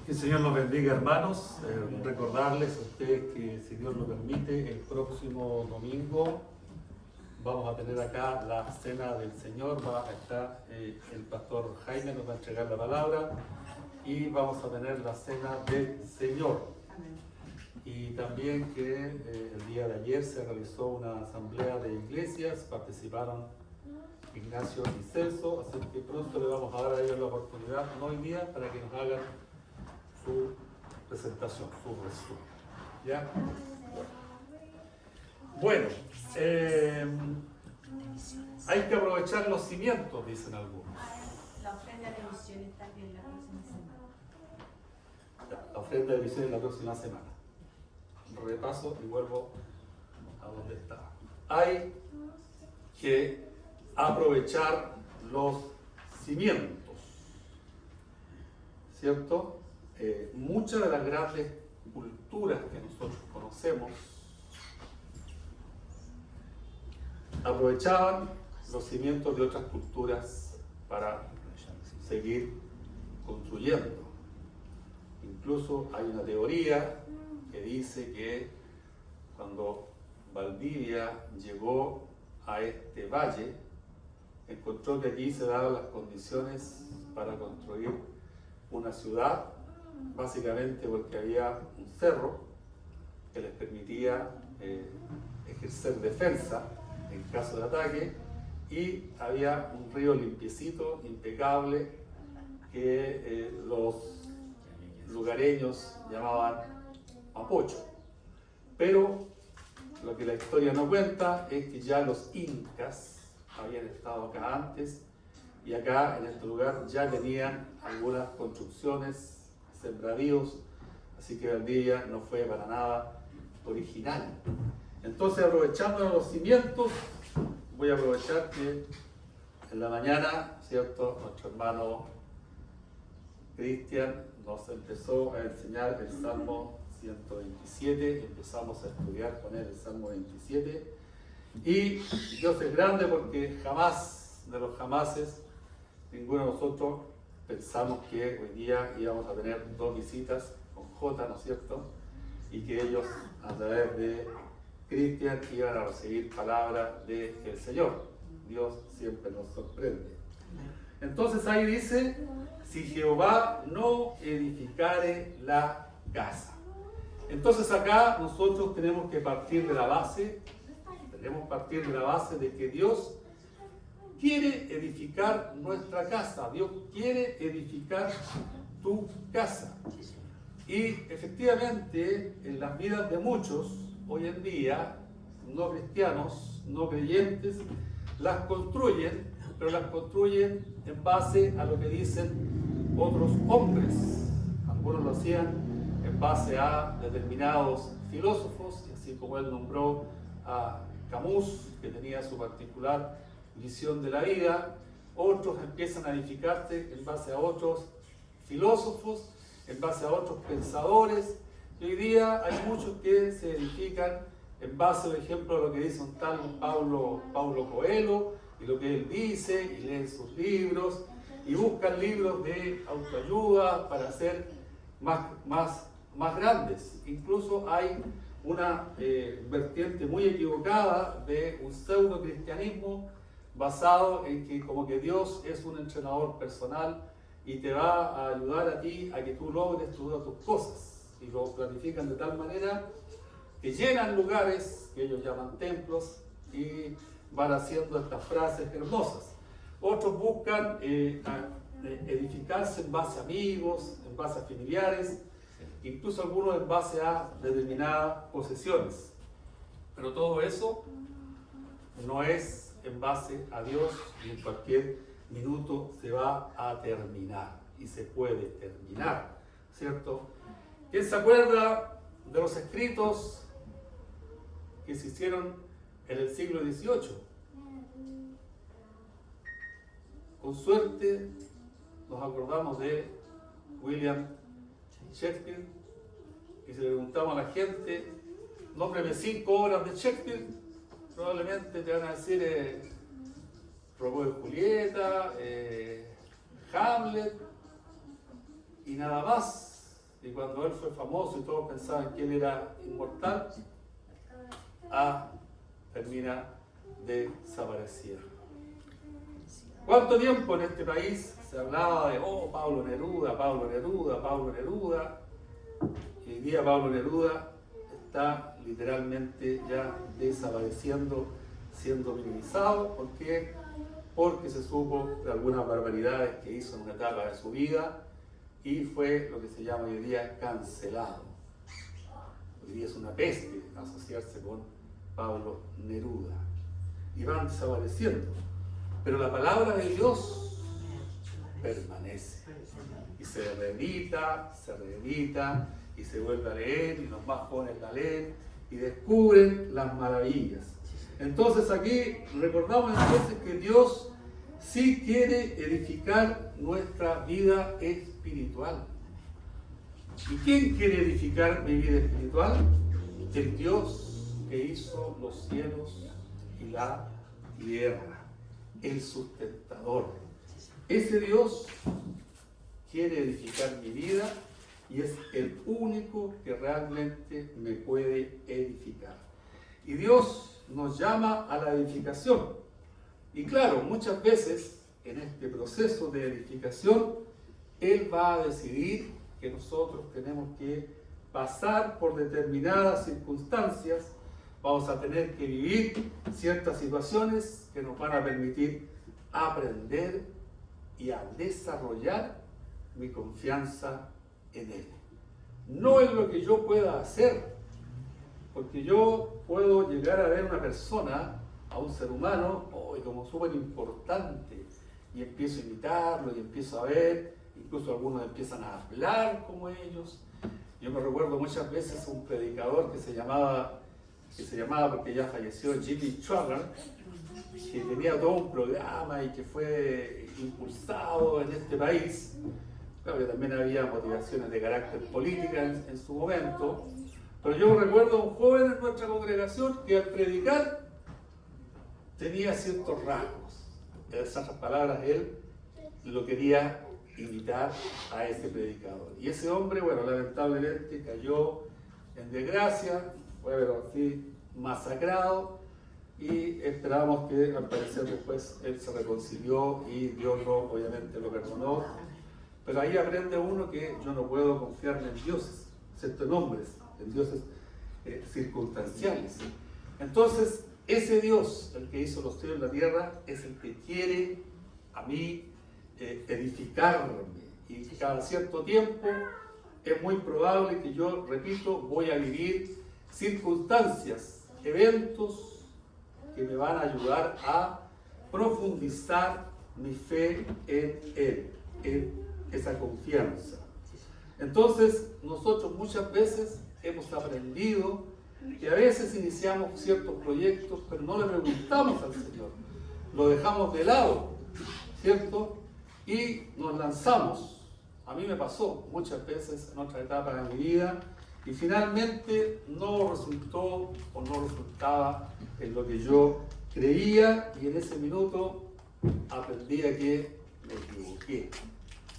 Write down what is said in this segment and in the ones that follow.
Que el Señor nos bendiga, hermanos. Recordarles a ustedes que, si Dios lo permite, el próximo domingo vamos a tener acá la cena del Señor. Va a estar el pastor Jaime, nos va a entregar la palabra y vamos a tener la cena del Señor. Y también que el día de ayer se realizó una asamblea de iglesias, participaron Ignacio y Celso, así que pronto le vamos a dar a ellos la oportunidad, no hoy día, para que nos hagan su presentación, su resumen. ¿Ya? Bueno, hay que aprovechar los cimientos, dicen algunos. La ofrenda de misiones también la próxima semana. Ya, la ofrenda de misiones la próxima semana. Repaso y vuelvo a donde estaba. Hay que aprovechar los cimientos, ¿cierto? Muchas de las grandes culturas que nosotros conocemos aprovechaban los cimientos de otras culturas para seguir construyendo. Incluso hay una teoría que dice que cuando Valdivia llegó a este valle, encontró que aquí se daban las condiciones para construir una ciudad, básicamente porque había un cerro que les permitía ejercer defensa en caso de ataque, y había un río limpiecito, impecable, que los lugareños llamaban Mapocho. Pero lo que la historia no cuenta es que ya los incas habían estado acá antes, y acá en este lugar ya tenían algunas construcciones, sembradíos, así que Valdivia no fue para nada original. Entonces, aprovechando los cimientos, voy a aprovechar que en la mañana, ¿cierto?, nuestro hermano Cristian nos empezó a enseñar el Salmo 127, empezamos a estudiar con él el Salmo 27, y Dios es grande porque jamás de los jamases ninguno de nosotros pensamos que hoy día íbamos a tener dos visitas con J, ¿no es cierto? Y que ellos, a través de Cristian, iban a recibir palabra del Señor. Dios siempre nos sorprende. Entonces ahí dice: si Jehová no edificare la casa. Entonces acá nosotros tenemos que partir de la base, de que Dios quiere edificar nuestra casa. Dios quiere edificar tu casa. Y efectivamente, en las vidas de muchos hoy en día, no cristianos, no creyentes, las construyen, pero las construyen en base a lo que dicen otros hombres. Algunos lo hacían en base a determinados filósofos, y así como él nombró a Camus, que tenía su particular visión de la vida, otros empiezan a edificarse en base a otros filósofos, en base a otros pensadores, y hoy día hay muchos que se edifican en base, por ejemplo, a lo que dice un tal Paulo Coelho, y lo que él dice, y leen sus libros, y buscan libros de autoayuda para ser más grandes. Incluso hay una vertiente muy equivocada de un pseudo cristianismo basado en que como que Dios es un entrenador personal y te va a ayudar a ti a que tú logres todas tus cosas, y lo planifican de tal manera que llenan lugares que ellos llaman templos y van haciendo estas frases hermosas. Otros buscan edificarse en base a amigos, en base a familiares, incluso algunos en base a determinadas posesiones. Pero todo eso no es en base a Dios, y en cualquier minuto se va a terminar, y se puede terminar, ¿cierto? ¿Quién se acuerda de los escritos que se hicieron en el siglo XVIII? Con suerte nos acordamos de William Shakespeare, y si le preguntamos a la gente, nómbreme 5 obras de Shakespeare, probablemente te van a decir Romeo y Julieta, Hamlet y nada más. y cuando él fue famoso y todos pensaban que él era inmortal, termina desaparecido. ¿Cuánto tiempo en este país se hablaba de, Pablo Neruda, Pablo Neruda, Pablo Neruda? Y hoy día Pablo Neruda está literalmente ya desapareciendo, siendo minimizado. ¿Por qué? Porque se supo de algunas barbaridades que hizo en una etapa de su vida y fue lo que se llama hoy día cancelado. Hoy día es una peste asociarse con Pablo Neruda. Y van desapareciendo. Pero la palabra de Dios permanece. Y se reedita, y se vuelve a leer, y los más jóvenes la leen, y descubren las maravillas. Entonces aquí recordamos entonces que Dios sí quiere edificar nuestra vida espiritual. ¿Y quién quiere edificar mi vida espiritual? El Dios que hizo los cielos y la tierra, el sustentador. Ese Dios quiere edificar mi vida y es el único que realmente me puede edificar. Y Dios nos llama a la edificación. Y claro, muchas veces en este proceso de edificación, Él va a decidir que nosotros tenemos que pasar por determinadas circunstancias, vamos a tener que vivir ciertas situaciones que nos van a permitir aprender y a desarrollar mi confianza en Él. No en lo que yo pueda hacer, porque yo puedo llegar a ver a una persona, a un ser humano, como súper importante, y empiezo a imitarlo, y empiezo a ver, incluso algunos empiezan a hablar como ellos. Yo me recuerdo muchas veces un predicador que se llamaba porque ya falleció, Jimmy Swaggart, que tenía todo un programa y que fue impulsado en este país. Claro que también había motivaciones de carácter política en su momento, pero yo recuerdo a un joven en nuestra congregación que al predicar tenía ciertos rasgos. En esas palabras, él lo quería imitar a ese predicador. Y ese hombre, lamentablemente cayó en desgracia, fue así masacrado, y esperamos que al parecer después él se reconcilió y Dios obviamente lo perdonó. Pero ahí aprende uno que yo no puedo confiarme en dioses, excepto en hombres, en dioses circunstanciales. Entonces, ese Dios, el que hizo los cielos y la tierra, es el que quiere a mí edificarme. Y cada cierto tiempo es muy probable que yo, repito, voy a vivir circunstancias, eventos que me van a ayudar a profundizar mi fe en Él, en esa confianza. Entonces, nosotros muchas veces hemos aprendido que a veces iniciamos ciertos proyectos, pero no le preguntamos al Señor, lo dejamos de lado, ¿cierto? Y nos lanzamos. A mí me pasó muchas veces en otra etapa de mi vida y finalmente no resultó o no resultaba en lo que yo creía, y en ese minuto aprendí a que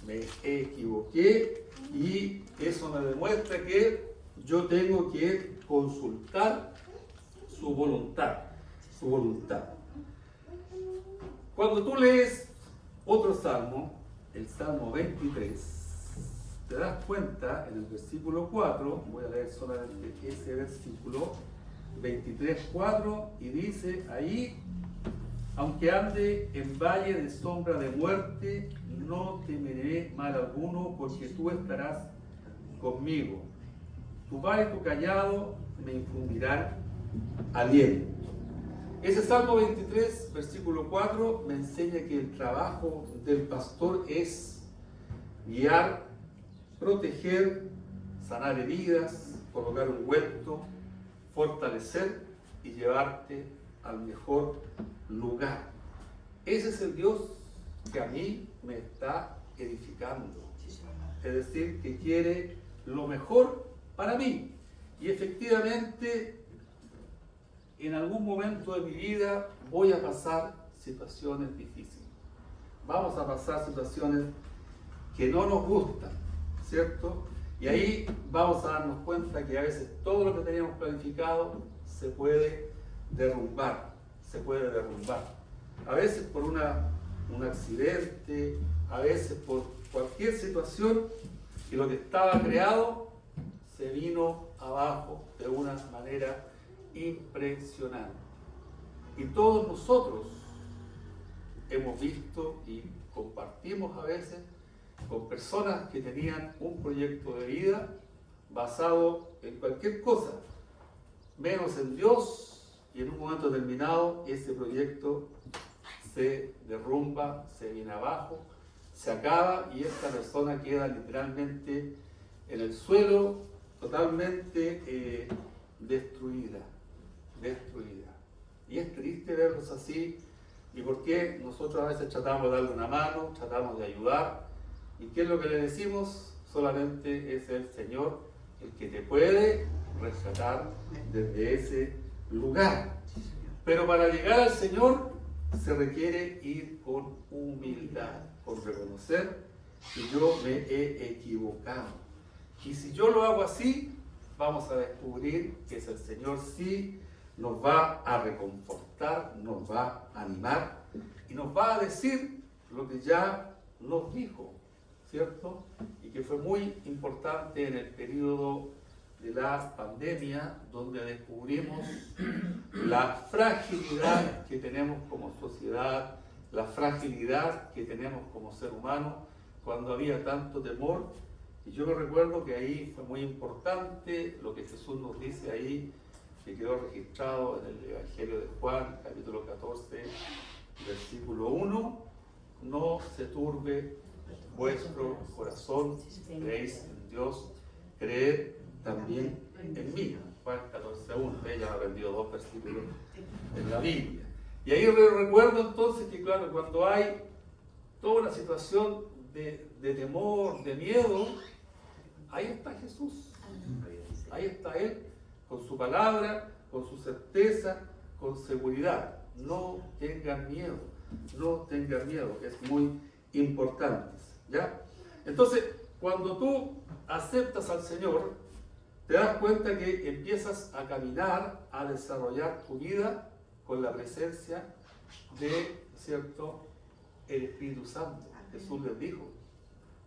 me equivoqué, y eso me demuestra que yo tengo que consultar su voluntad. Cuando tú lees otro salmo, el Salmo 23, te das cuenta en el versículo 4, voy a leer solamente ese versículo, 23:4, y dice ahí: aunque ande en valle de sombra de muerte, no temeré mal alguno, porque tú estarás conmigo. Tu vara y tu cayado me infundirán aliento. Ese Salmo 23, versículo 4, me enseña que el trabajo del pastor es guiar, proteger, sanar heridas, colocar ungüento, fortalecer y llevarte al mejor lugar. Ese es el Dios que a mí me está edificando. Es decir, que quiere lo mejor para mí. Y efectivamente, en algún momento de mi vida voy a pasar situaciones difíciles. Vamos a pasar situaciones que no nos gustan, ¿cierto? Y ahí vamos a darnos cuenta que a veces todo lo que teníamos planificado se puede derrumbar, se puede derrumbar. A veces por un accidente, a veces por cualquier situación, y lo que estaba creado se vino abajo de una manera impresionante. Y todos nosotros hemos visto y compartimos a veces con personas que tenían un proyecto de vida basado en cualquier cosa, menos en Dios, y en un momento determinado ese proyecto se derrumba, se viene abajo, se acaba y esta persona queda literalmente en el suelo, totalmente destruida. Y es triste verlos así. ¿Y por qué? Nosotros a veces tratamos de darle una mano, tratamos de ayudar. ¿Y qué es lo que le decimos? Solamente es el Señor el que te puede rescatar desde ese lugar. Pero para llegar al Señor se requiere ir con humildad, con reconocer que yo me he equivocado. Y si yo lo hago así, vamos a descubrir que es el Señor sí nos va a reconfortar, nos va a animar y nos va a decir lo que ya nos dijo, ¿cierto? Y que fue muy importante en el periodo de la pandemia, donde descubrimos la fragilidad que tenemos como sociedad, la fragilidad que tenemos como ser humano, cuando había tanto temor. Y yo me recuerdo que ahí fue muy importante lo que Jesús nos dice ahí, que quedó registrado en el Evangelio de Juan, capítulo 14, versículo 1, no se turbe vuestro corazón, creéis en Dios, creed también en mí. Juan 14, 1, ella ha aprendido 2 versículos en la Biblia. Y ahí recuerdo entonces que claro, cuando hay toda una situación de temor, de miedo, ahí está Jesús, ahí está Él, con su palabra, con su certeza, con seguridad. No tengan miedo, no tengan miedo, es muy importante, ¿ya? Entonces, cuando tú aceptas al Señor, te das cuenta que empiezas a caminar, a desarrollar tu vida con la presencia de, ¿cierto?, el Espíritu Santo. Jesús les dijo,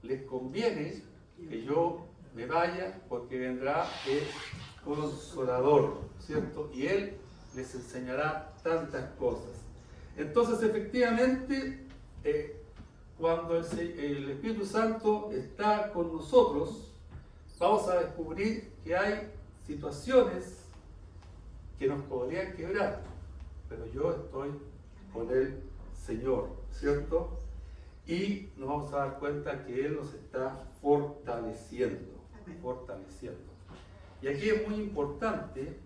les conviene que yo me vaya porque vendrá el Consolador, ¿cierto? Y Él les enseñará tantas cosas. Entonces, efectivamente, cuando el Espíritu Santo está con nosotros, vamos a descubrir que hay situaciones que nos podrían quebrar, pero yo estoy con el Señor, ¿cierto? Y nos vamos a dar cuenta que Él nos está fortaleciendo. Y aquí es muy importante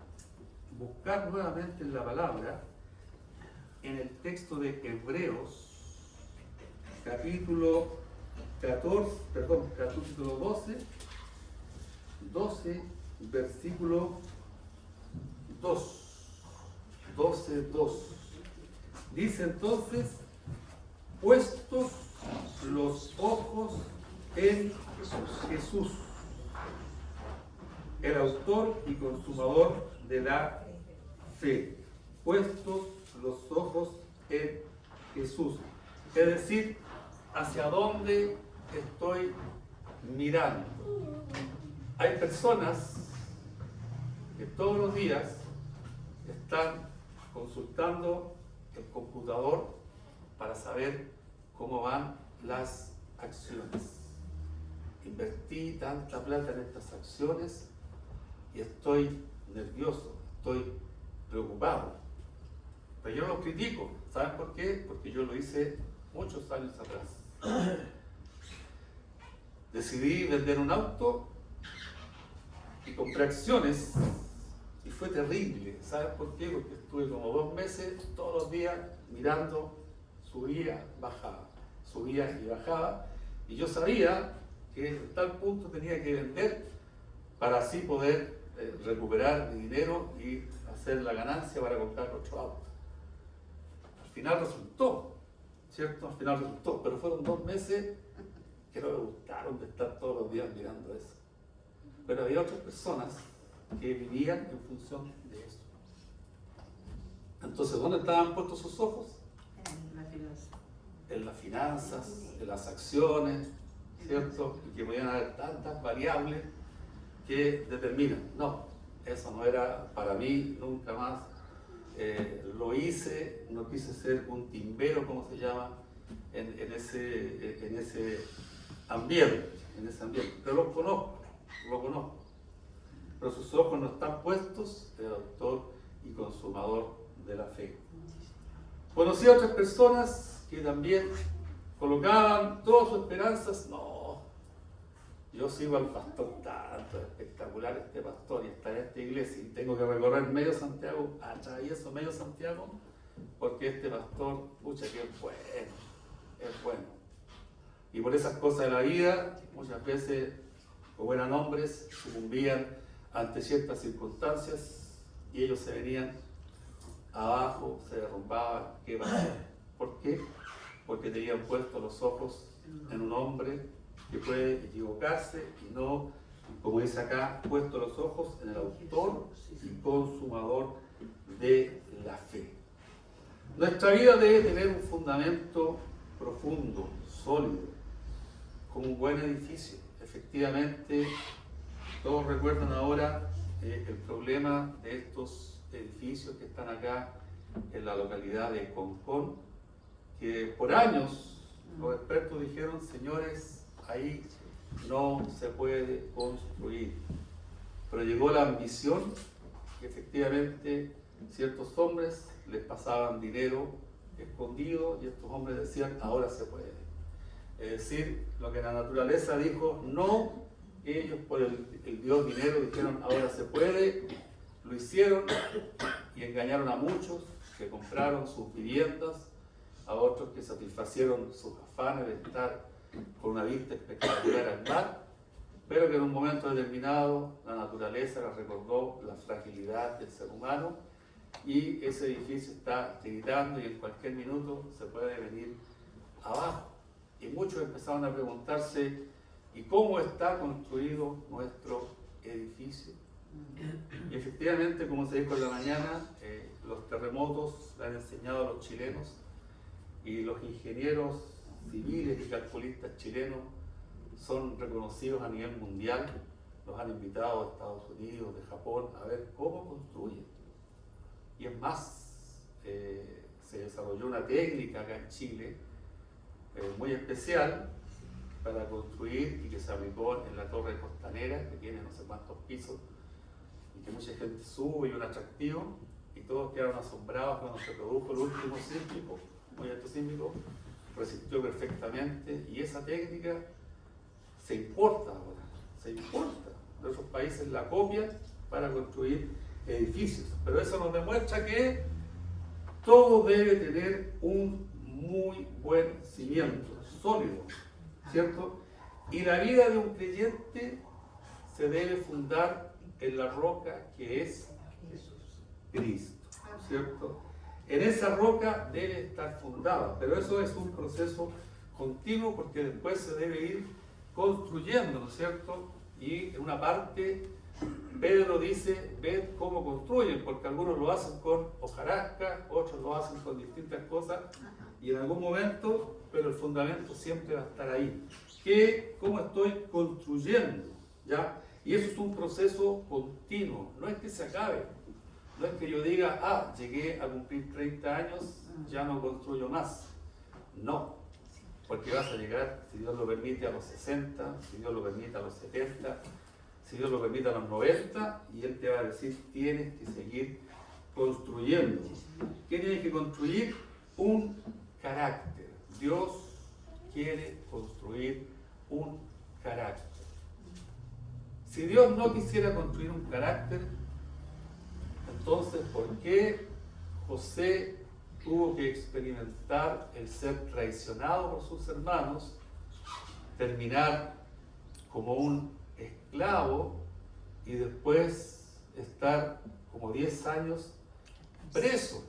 buscar nuevamente en la palabra, en el texto de Hebreos, capítulo 12, versículo 2. 12:2. Dice entonces, puestos los ojos en Jesús, el autor y consumador de la fe. Puestos los ojos en Jesús. Es decir, hacia dónde estoy mirando. Hay personas que todos los días están consultando el computador para saber cómo van las acciones. Invertí tanta plata en estas acciones y estoy nervioso, estoy preocupado. Pero yo no los critico. ¿Saben por qué? Porque yo lo hice muchos años atrás. Decidí vender un auto y compré acciones y fue terrible. ¿Saben por qué? Porque estuve como 2 meses todos los días mirando, subía, bajaba, subía y bajaba, y yo sabía que en tal punto tenía que vender para así poder recuperar mi dinero y hacer la ganancia para comprar otro auto. Al final resultó, ¿cierto? Al final resultó, pero fueron 2 meses que no me gustaron de estar todos los días mirando eso. Pero había otras personas que vivían en función de eso. Entonces, ¿dónde estaban puestos sus ojos? En la finanza. En las finanzas, en las acciones, ¿cierto? Y que podían haber tantas variables que determinan. No, eso no era para mí, nunca más. Lo hice, no quise ser un timbero, como se llama, en ese ambiente, pero lo conozco. Pero sus ojos no están puestos en el autor y consumador de la fe. Conocí a otras personas que también colocaban todas sus esperanzas. No, yo sigo al pastor, tanto espectacular este pastor, y está en esta iglesia, y tengo que recorrer medio Santiago, atravieso medio Santiago, porque este pastor, pucha, que es bueno. Y por esas cosas de la vida, muchas veces, como eran hombres, sucumbían ante ciertas circunstancias, y ellos se venían abajo, se derrumbaban. ¿Qué pasó? ¿Por qué? Porque tenían puestos los ojos en un hombre que puede equivocarse, y no, como dice acá, puesto los ojos en el autor y consumador de la fe. Nuestra vida debe tener un fundamento profundo, sólido, como un buen edificio. Efectivamente, todos recuerdan ahora el problema de estos edificios que están acá en la localidad de Concón, que por años los expertos dijeron: señores, ahí no se puede construir. Pero llegó la ambición, y efectivamente ciertos hombres les pasaban dinero escondido, y estos hombres decían: ahora se puede. Es decir, lo que la naturaleza dijo no, ellos por el Dios dinero dijeron: ahora se puede. Lo hicieron y engañaron a muchos que compraron sus viviendas, a otros que satisfacieron sus afanes de estar con una vista espectacular al mar, pero que en un momento determinado la naturaleza les recordó la fragilidad del ser humano, y ese edificio está tiritando y en cualquier minuto se puede venir abajo. Y muchos empezaron a preguntarse: ¿y cómo está construido nuestro edificio? Y efectivamente, como se dijo en la mañana, los terremotos le han enseñado a los chilenos, y los ingenieros civiles y calculistas chilenos son reconocidos a nivel mundial. Los han invitado a Estados Unidos, de Japón, a ver cómo construyen. Y es más, se desarrolló una técnica acá en Chile muy especial para construir, y que se aplicó en la Torre Costanera, que tiene no sé cuántos pisos, y que mucha gente sube, y un atractivo, y todos quedaron asombrados cuando se produjo el último sísmico, muy alto sísmico, resistió perfectamente, y esa técnica se importa ahora, de otros países la copian para construir edificios. Pero eso nos demuestra que todo debe tener un muy buen cimiento, sólido, ¿cierto? Y la vida de un creyente se debe fundar en la roca que es Cristo, ¿cierto? En esa roca debe estar fundada, pero eso es un proceso continuo, porque después se debe ir construyendo, ¿no es cierto? Y en una parte Pedro dice: ved cómo construyen, porque algunos lo hacen con hojarasca, otros lo hacen con distintas cosas, y en algún momento, pero el fundamento siempre va a estar ahí. ¿Cómo estoy construyendo? ¿Ya? Y eso es un proceso continuo, no es que se acabe, no es que yo diga: llegué a cumplir 30 años, ya no construyo más. No, porque vas a llegar, si Dios lo permite, a los 60, si Dios lo permite, a los 70, si Dios lo permite, a los 90, y Él te va a decir: tienes que seguir construyendo. ¿Qué tienes que construir? Un carácter. Dios quiere construir un carácter. Si Dios no quisiera construir un carácter, entonces, ¿por qué José tuvo que experimentar el ser traicionado por sus hermanos, terminar como un esclavo y después estar como 10 años preso?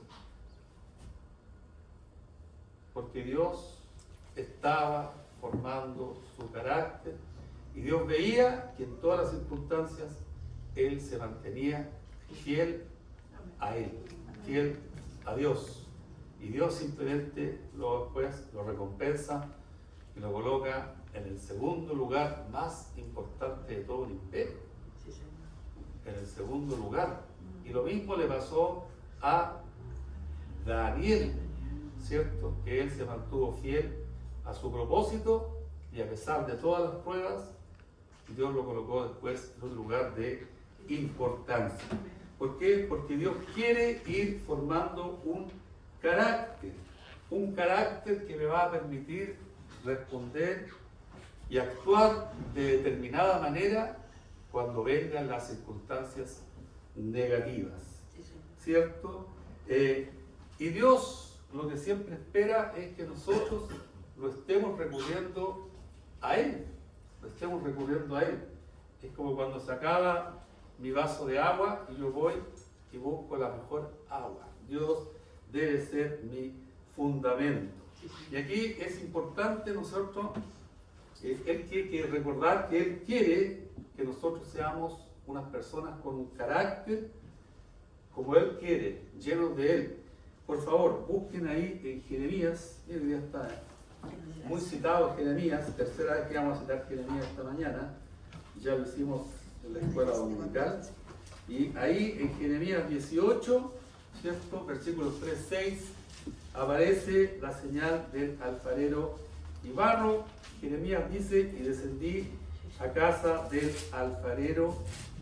Porque Dios estaba formando su carácter, Y Dios veía que en todas las circunstancias él se mantenía fiel a él, fiel a Dios. Y Dios simplemente después lo recompensa y lo coloca en el segundo lugar más importante de todo el imperio. En el segundo lugar. Y lo mismo le pasó a Daniel, ¿cierto? Que él se mantuvo fiel a su propósito y a pesar de todas las pruebas, Dios lo colocó después en un lugar de importancia. ¿Por qué? Porque Dios quiere ir formando un carácter que me va a permitir responder y actuar de determinada manera cuando vengan las circunstancias negativas, ¿cierto? Y Dios lo que siempre espera es que nosotros lo estemos recurriendo a Él, Es como cuando se acaba mi vaso de agua y yo voy y busco la mejor agua. Dios debe ser mi fundamento. Y aquí es importante nosotros, Él tiene que recordar que Él quiere que nosotros seamos unas personas con un carácter como Él quiere, llenos de Él. Por favor, busquen ahí en Jeremías, ya está muy citado Jeremías, tercera vez que vamos a citar Jeremías esta mañana, ya lo hicimos en la escuela dominical, y ahí en Jeremías 18, ¿cierto? Versículos 3-6, aparece la señal del alfarero y barro. Jeremías dice: y descendí a casa del alfarero,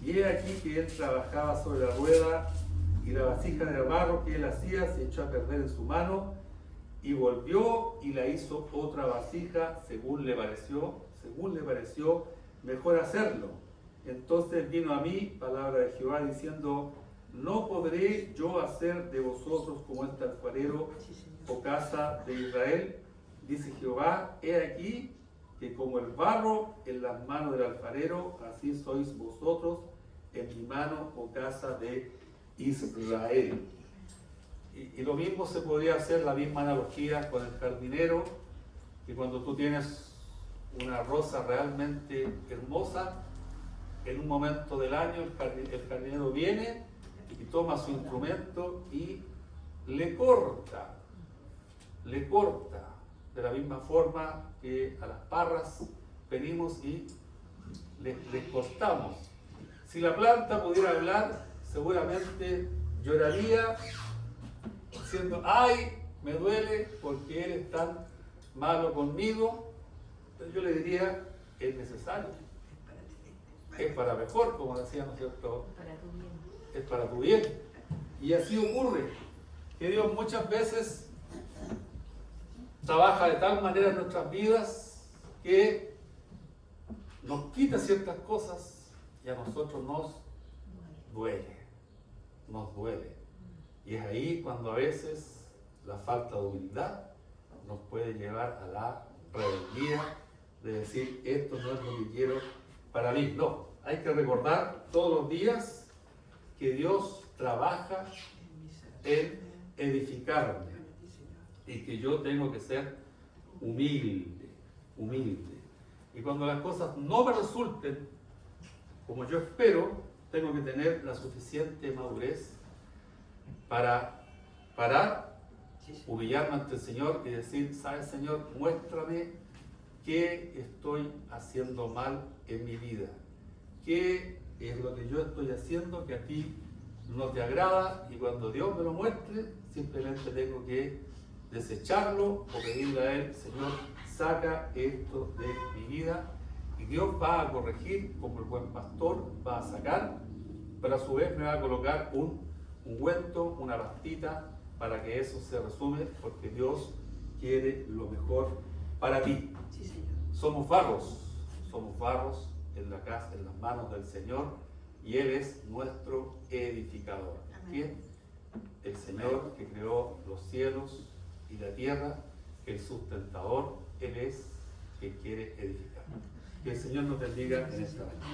y he aquí que él trabajaba sobre la rueda, y la vasija de barro que él hacía se echó a perder en su mano, y volvió y la hizo otra vasija según le pareció mejor hacerlo. Entonces vino a mí palabra de Jehová diciendo: no podré yo hacer de vosotros como este alfarero, o casa de Israel, dice Jehová, he aquí que como el barro en las manos del alfarero, así sois vosotros en mi mano, o casa de Israel. Y lo mismo se podría hacer, la misma analogía con el jardinero, que cuando tú tienes una rosa realmente hermosa, en un momento del año el jardinero viene y toma su instrumento y le corta, de la misma forma que a las parras venimos y les cortamos. Si la planta pudiera hablar, seguramente lloraría diciendo: ay, me duele porque él es tan malo conmigo. Entonces yo le diría: es necesario, es para mejor, como decíamos, ¿cierto? Es para tu bien. Y así ocurre, que Dios muchas veces trabaja de tal manera en nuestras vidas que nos quita ciertas cosas y a nosotros nos duele. Y es ahí cuando a veces la falta de humildad nos puede llevar a la rebeldía de decir: esto no es lo que quiero para mí. No, hay que recordar todos los días que Dios trabaja en edificarme y que yo tengo que ser humilde. Y cuando las cosas no me resulten como yo espero, tengo que tener la suficiente madurez para parar, humillarme ante el Señor y decir: ¿sabes, Señor? Muéstrame qué estoy haciendo mal en mi vida. ¿Qué es lo que yo estoy haciendo que a ti no te agrada? Y cuando Dios me lo muestre, simplemente tengo que desecharlo o pedirle a Él: Señor, saca esto de mi vida. Y Dios va a corregir, como el buen pastor va a sacar, pero a su vez me va a colocar un ungüento, una pastita, para que eso se resume, porque Dios quiere lo mejor para ti. Somos barros en la casa, en las manos del Señor, y Él es nuestro edificador. ¿Quién? El Señor que creó los cielos y la tierra, el sustentador. Él es quien quiere edificar. Que el Señor nos bendiga en esta mañana.